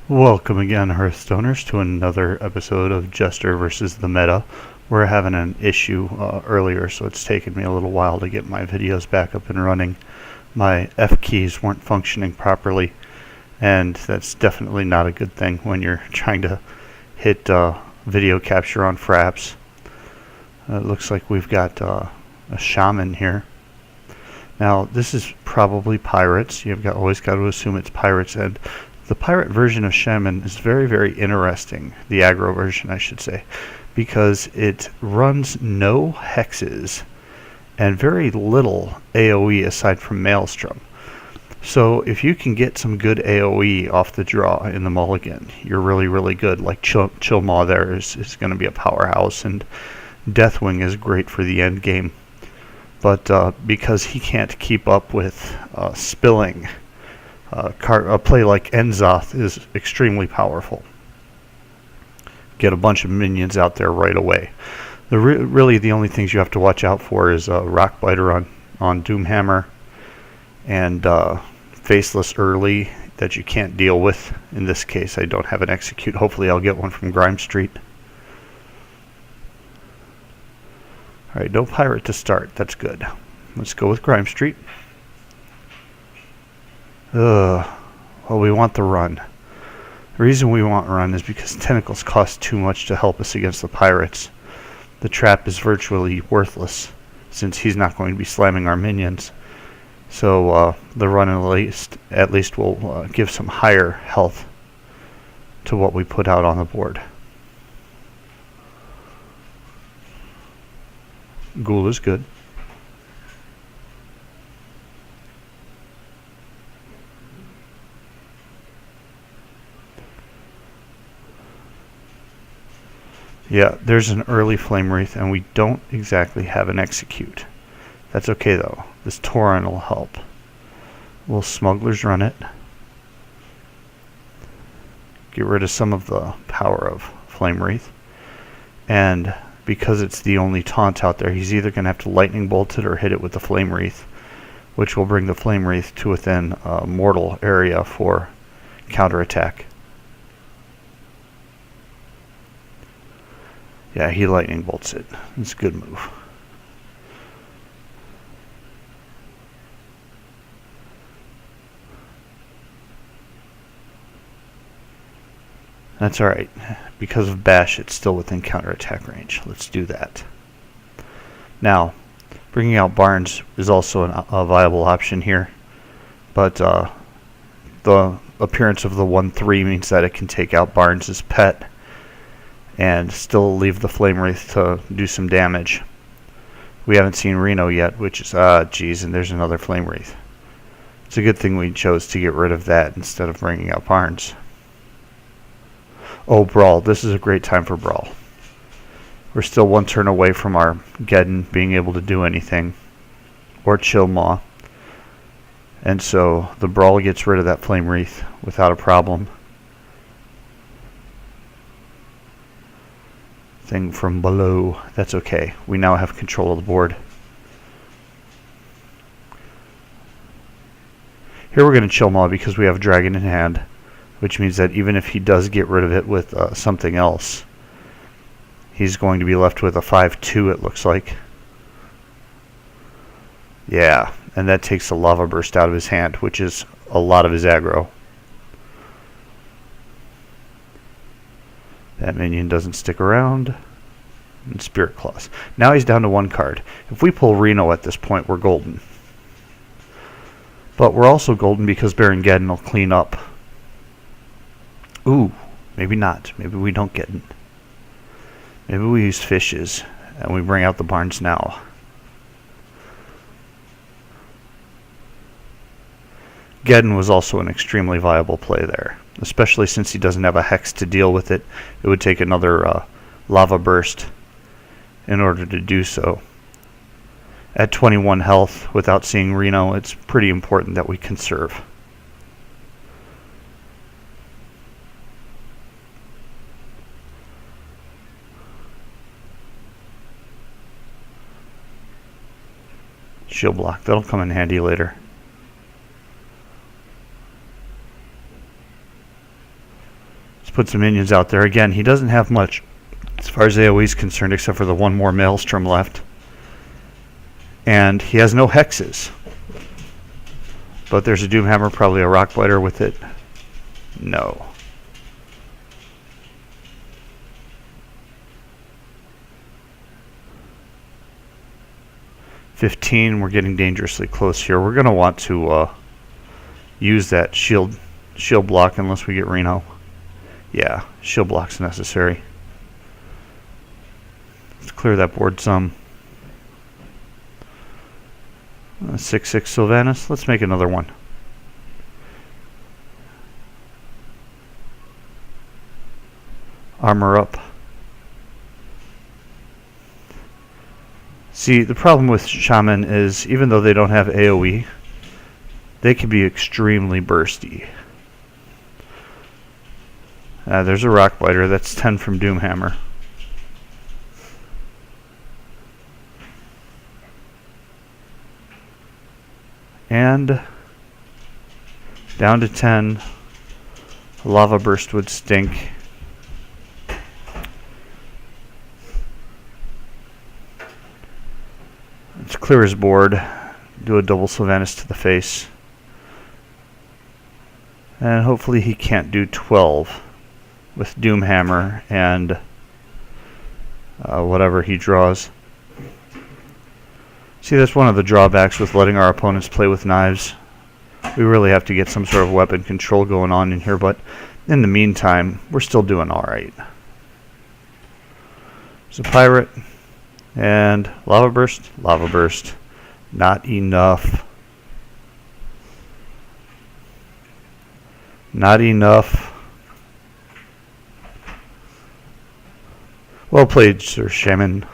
Welcome again, Hearthstoners, to another episode of Jester versus the Meta. We're having an issue earlier, so it's taken me a little while to get my videos back up and running. My F keys weren't functioning properly, and that's definitely not a good thing when you're trying to hit video capture on fraps. It looks like we've got a shaman here. Now, this is probably pirates. You've always got to assume it's pirates, and the pirate version of Shaman is very, very interesting, the aggro version I should say, because it runs no hexes and very little AoE aside from Maelstrom. So if you can get some good AoE off the draw in the mulligan, you're really, really good. Like Chill Maw there is going to be a powerhouse, and Deathwing is great for the end game. But because he can't keep up with spilling, a play like Enzoth is extremely powerful. Get a bunch of minions out there right away. Really the only things you have to watch out for is Rockbiter on Doomhammer and Faceless early that you can't deal with. In this case, I don't have an execute. Hopefully I'll get one from Grime Street. Alright, no pirate to start. That's good. Let's go with Grime Street. Well, we want the run. The reason we want run is because Tentacles cost too much to help us against the pirates. The trap is virtually worthless, since he's not going to be slamming our minions. So the run at least will give some higher health to what we put out on the board. Ghoul is good. Yeah, there's an early Flame Wreath, and we don't exactly have an execute. That's okay though. This Tauren will help. Will Smugglers run it? Get rid of some of the power of Flame Wreath. And because it's the only taunt out there, he's either going to have to Lightning Bolt it or hit it with the Flame Wreath, which will bring the Flame Wreath to within a mortal area for counterattack. Yeah, he Lightning Bolts it. It's a good move. That's alright. Because of Bash, it's still within counterattack range. Let's do that. Now, bringing out Barnes is also a viable option here. But the appearance of the 1-3 means that it can take out Barnes' pet and still leave the Flame Wreath to do some damage. We haven't seen Reno yet, which is, geez, and there's another Flame Wreath. It's a good thing we chose to get rid of that instead of bringing out Barnes. Oh, Brawl. This is a great time for Brawl. We're still one turn away from our Geddon being able to do anything, or Chill Maw. And so the Brawl gets rid of that Flame Wreath without a problem. Thing from below. That's okay. We now have control of the board. Here we're going to Chill Maw because we have Dragon in hand, which means that even if he does get rid of it with something else, he's going to be left with a 5-2, it looks like. Yeah, and that takes the Lava Burst out of his hand, which is a lot of his aggro. That minion doesn't stick around. And Spirit Claws. Now he's down to one card. If we pull Reno at this point, we're golden. But we're also golden because Baron Geddon will clean up. Ooh, maybe not. Maybe we don't get it. Maybe we use Fishes and we bring out the Barnes now. Geddon was also an extremely viable play there, especially since he doesn't have a Hex to deal with it. It would take another Lava Burst in order to do so. At 21 health, without seeing Reno, it's pretty important that we conserve. Shield block, that'll come in handy later. put some minions out there. Again, he doesn't have much as far as AoE is concerned, except for the one more Maelstrom left. And he has no hexes. But there's a Doomhammer, probably a Rockbiter with it. No. $15, we're getting dangerously close here. We're going to want to use that shield block unless we get Reno. Yeah, shield block's necessary. Let's clear that board some. 6/6 Sylvanas. Let's make another one. Armor up. See, the problem with Shaman is even though they don't have AoE, they can be extremely bursty. There's a Rockbiter. That's 10 from Doomhammer. And down to 10. A Lava Burst would stink. Let's clear his board. Do a double Sylvanas to the face. And hopefully he can't do 12 with Doomhammer and whatever he draws. See, that's one of the drawbacks with letting our opponents play with knives. We really have to get some sort of weapon control going on in here, but in the meantime, we're still doing alright. There's a Pirate, and Lava Burst, Lava Burst. Not enough. Not enough. Well played, Sir Shaman.